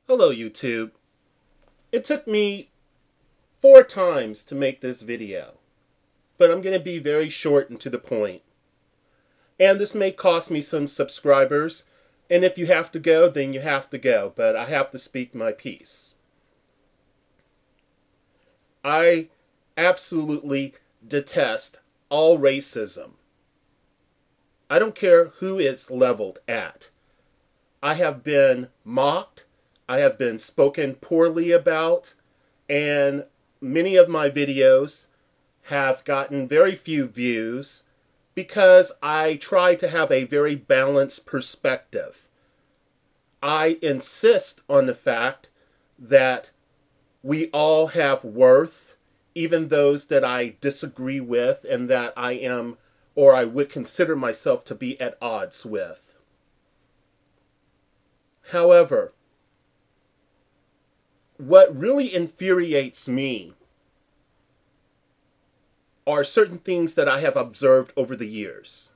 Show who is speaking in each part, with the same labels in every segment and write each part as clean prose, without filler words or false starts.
Speaker 1: Hello YouTube. It took me 4 times to make this video, but I'm going to be very short and to the point. And this may cost me some subscribers, and if you have to go, then you have to go, but I have to speak my piece. I absolutely detest all racism. I don't care who it's leveled at. I have been mocked. I have been spoken poorly about, and many of my videos have gotten very few views because I try to have a very balanced perspective. I insist on the fact that we all have worth, even those that I disagree with and that I am, or I would consider myself to be at odds with. However, what really infuriates me are certain things that I have observed over the years.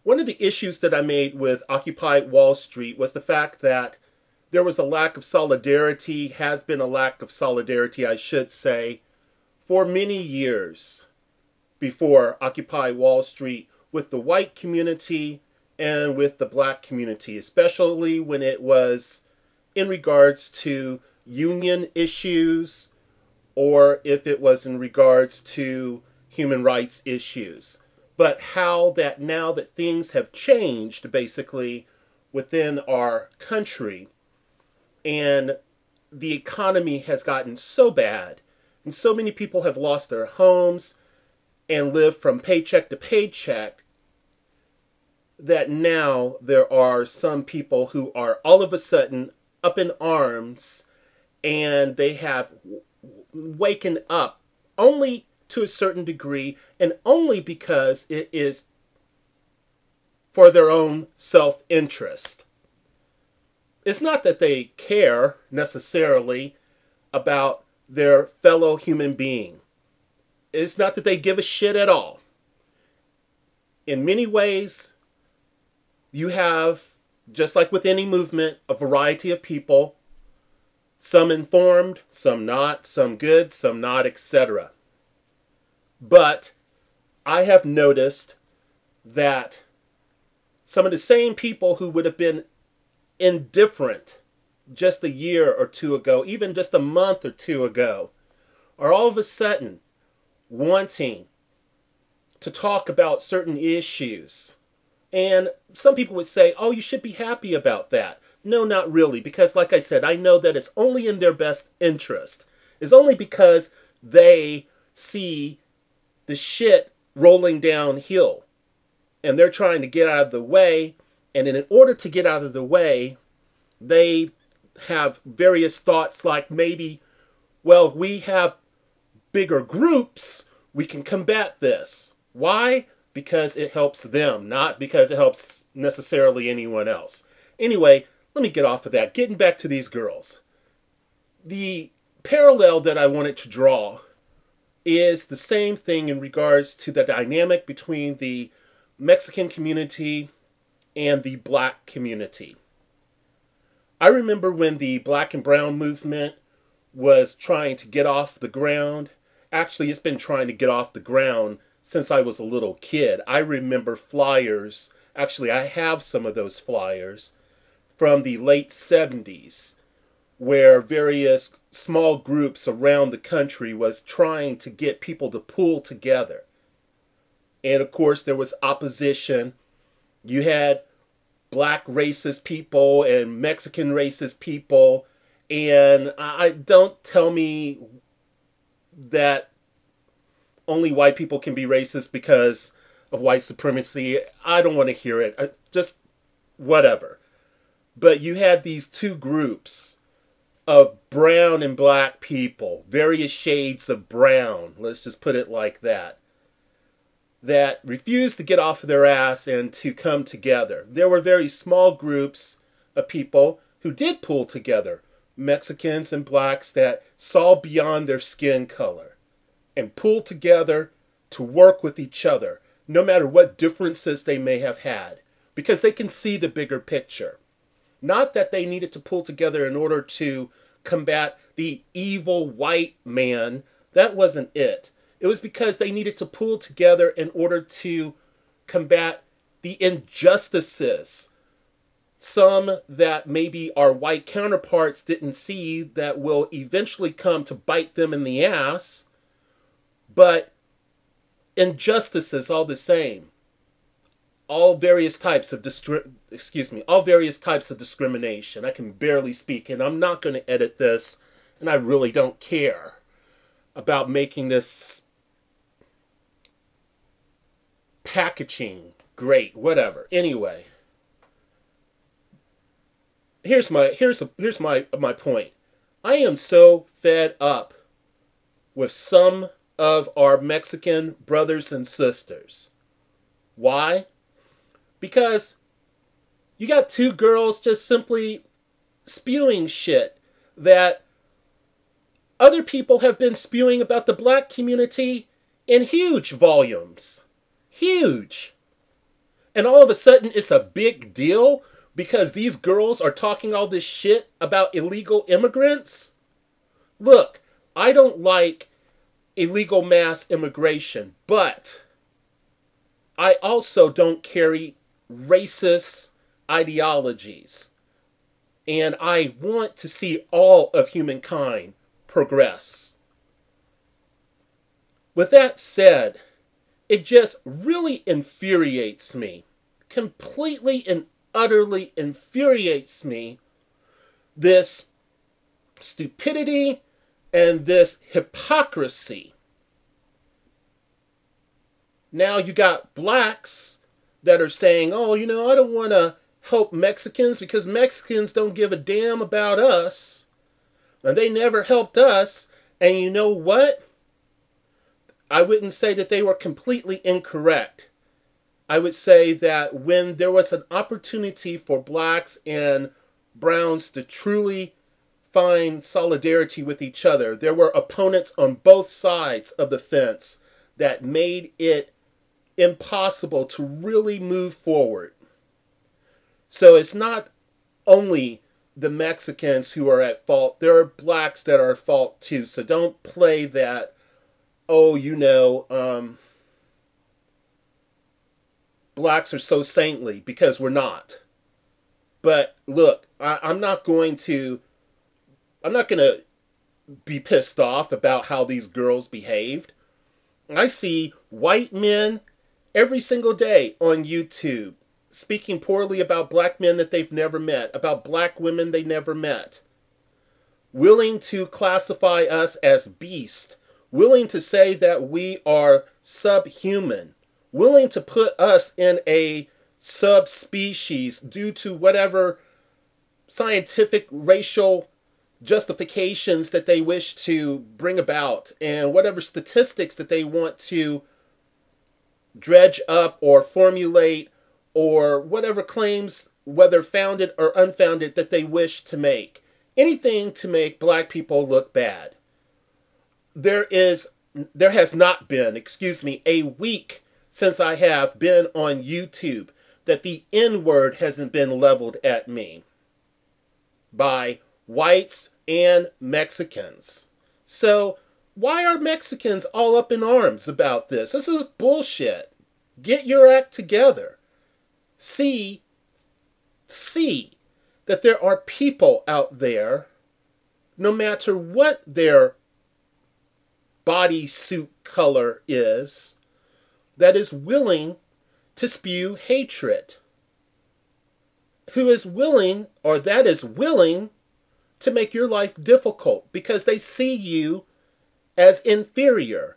Speaker 1: One of the issues that I made with Occupy Wall Street was the fact that there was a lack of solidarity, has been a lack of solidarity, I should say, for many years before Occupy Wall Street with the white community and with the black community, especially when it was in regards to union issues or if it was in regards to human rights issues. But how that now that things have changed basically within our country and the economy has gotten so bad and so many people have lost their homes and live from paycheck to paycheck, that now there are some people who are all of a sudden up in arms, and they have waken up only to a certain degree and only because it is for their own self-interest. It's not that they care necessarily about their fellow human being. It's not that they give a shit at all. In many ways, you have, just like with any movement, a variety of people, some informed, some not, some good, some not, etc. But I have noticed that some of the same people who would have been indifferent just a year or two ago, even just a month or two ago, are all of a sudden wanting to talk about certain issues. And some people would say, oh, you should be happy about that. No, not really, because like I said, I know that it's only in their best interest. It's only because they see the shit rolling downhill and they're trying to get out of the way. And in order to get out of the way, they have various thoughts like maybe, well, we have bigger groups, we can combat this. Why? Because it helps them, not because it helps necessarily anyone else. Anyway, let me get off of that. Getting back to these girls. The parallel that I wanted to draw is the same thing in regards to the dynamic between the Mexican community and the black community. I remember when the black and brown movement was trying to get off the ground. Actually, it's been trying to get off the ground since I was a little kid. I remember flyers, actually I have some of those flyers, from the late 70s, where various small groups around the country was trying to get people to pull together. And of course there was opposition. You had black racist people and Mexican racist people, and I don't tell me that only white people can be racist because of white supremacy. I don't want to hear it. Just whatever. But you had these two groups of brown and black people, various shades of brown, let's just put it like that, that refused to get off of their ass and to come together. There were very small groups of people who did pull together, Mexicans and blacks that saw beyond their skin color and pulled together to work with each other, no matter what differences they may have had, because they can see the bigger picture. Not that they needed to pull together in order to combat the evil white man. That wasn't it. It was because they needed to pull together in order to combat the injustices. Some that maybe our white counterparts didn't see that will eventually come to bite them in the ass. But injustices all the same. All various types of discrimination. I can barely speak, and I'm not going to edit this, and I really don't care about making this packaging great, whatever. Anyway, here's my point. I am so fed up with some of our Mexican brothers and sisters. Why? Because you got two girls just simply spewing shit that other people have been spewing about the black community in huge volumes. Huge. And all of a sudden it's a big deal because these girls are talking all this shit about illegal immigrants. Look, I don't like illegal mass immigration, but I also don't carry racist ideologies. And I want to see all of humankind progress. With that said, it just really infuriates me, completely and utterly infuriates me, this stupidity and this hypocrisy. Now you got blacks that are saying, oh, I don't want to help Mexicans because Mexicans don't give a damn about us. And they never helped us. And you know what? I wouldn't say that they were completely incorrect. I would say that when there was an opportunity for blacks and browns to truly find solidarity with each other, there were opponents on both sides of the fence that made it impossible to really move forward. So it's not only the Mexicans who are at fault. There are blacks that are at fault too. So don't play that, blacks are so saintly, because we're not. But look, I'm not going to be pissed off about how these girls behaved. I see white men every single day on YouTube speaking poorly about black men that they've never met, about black women they never met, willing to classify us as beast, willing to say that we are subhuman, willing to put us in a subspecies due to whatever scientific racial justifications that they wish to bring about and whatever statistics that they want to dredge up or formulate, or whatever claims, whether founded or unfounded, that they wish to make. Anything to make black people look bad. There has not been, a week since I have been on YouTube that the N-word hasn't been leveled at me by whites and Mexicans. So why are Mexicans all up in arms about this? This is bullshit. Get your act together. See that there are people out there, no matter what their bodysuit color is, that is willing to spew hatred. Who is willing, or that is willing, to make your life difficult because they see you as inferior.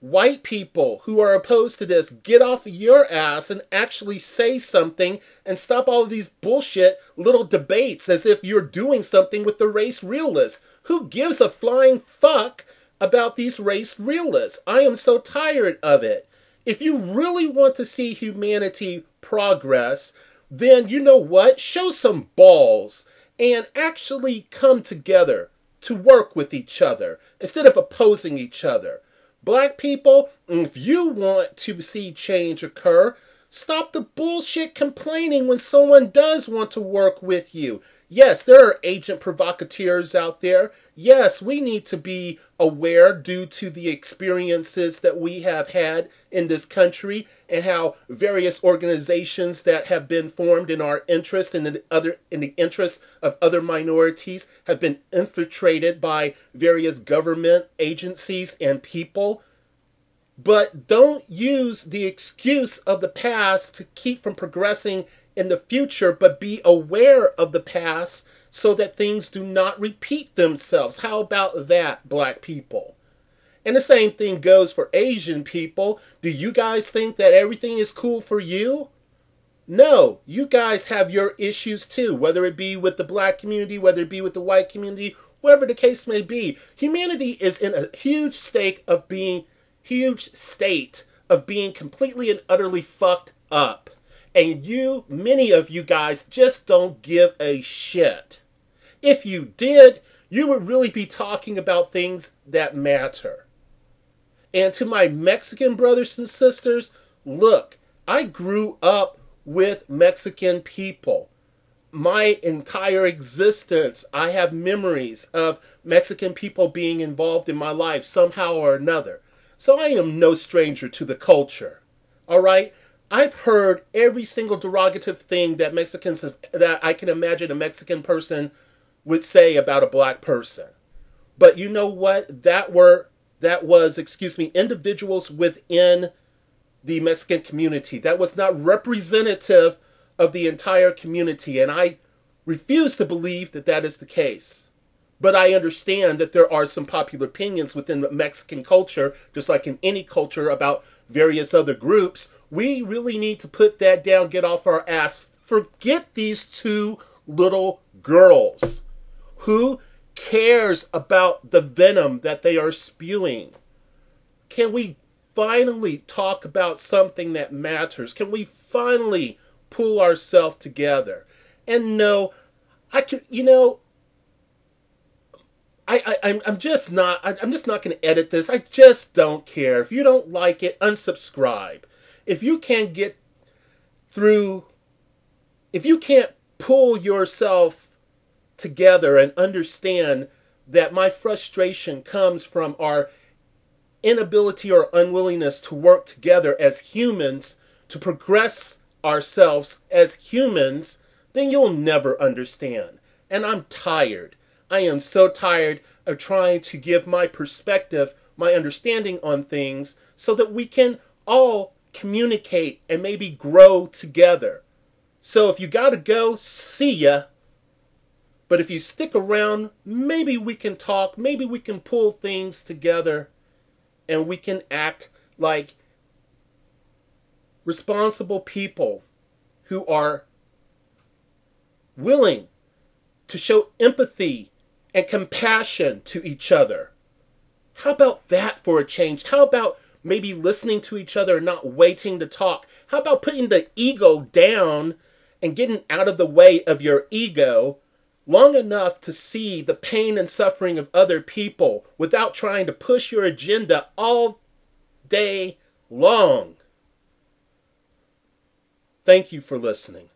Speaker 1: White people who are opposed to this, get off your ass and actually say something and stop all of these bullshit little debates as if you're doing something with the race realists. Who gives a flying fuck about these race realists? I am so tired of it. If you really want to see humanity progress, then you know what? Show some balls and actually come together to work with each other instead of opposing each other. Black people, if you want to see change occur, Stop the bullshit complaining when someone does want to work with you. Yes, there are agent provocateurs out there. Yes, we need to be aware due to the experiences that we have had in this country and how various organizations that have been formed in our interest and in the interest of other minorities have been infiltrated by various government agencies and people. But don't use the excuse of the past to keep from progressing in the future, but be aware of the past so that things do not repeat themselves. How about that, black people? And the same thing goes for Asian people. Do you guys think that everything is cool for you? No, you guys have your issues too, whether it be with the black community, whether it be with the white community, whatever the case may be. Humanity is in a huge state of being completely and utterly fucked up. And many of you guys just don't give a shit. If you did, you would really be talking about things that matter. And to my Mexican brothers and sisters, look, I grew up with Mexican people. My entire existence, I have memories of Mexican people being involved in my life somehow or another. So I am no stranger to the culture. All right? I've heard every single derogative thing that that I can imagine a Mexican person would say about a black person. But you know what? That was individuals within the Mexican community. That was not representative of the entire community. And I refuse to believe that that is the case. But I understand that there are some popular opinions within the Mexican culture, just like in any culture about various other groups. We really need to put that down, get off our ass. Forget these two little girls. Who cares about the venom that they are spewing? Can we finally talk about something that matters? Can we finally pull ourselves together? And no, I'm just not going to edit this. I just don't care. If you don't like it, unsubscribe. If you can't pull yourself together and understand that my frustration comes from our inability or unwillingness to work together as humans to progress ourselves as humans, then you'll never understand. And I'm tired. I am so tired of trying to give my perspective, my understanding on things so that we can all communicate and maybe grow together. So if you gotta go, see ya. But if you stick around, maybe we can talk, maybe we can pull things together and we can act like responsible people who are willing to show empathy and compassion to each other. How about that for a change? How about maybe listening to each other and not waiting to talk? How about putting the ego down and getting out of the way of your ego long enough to see the pain and suffering of other people without trying to push your agenda all day long? Thank you for listening.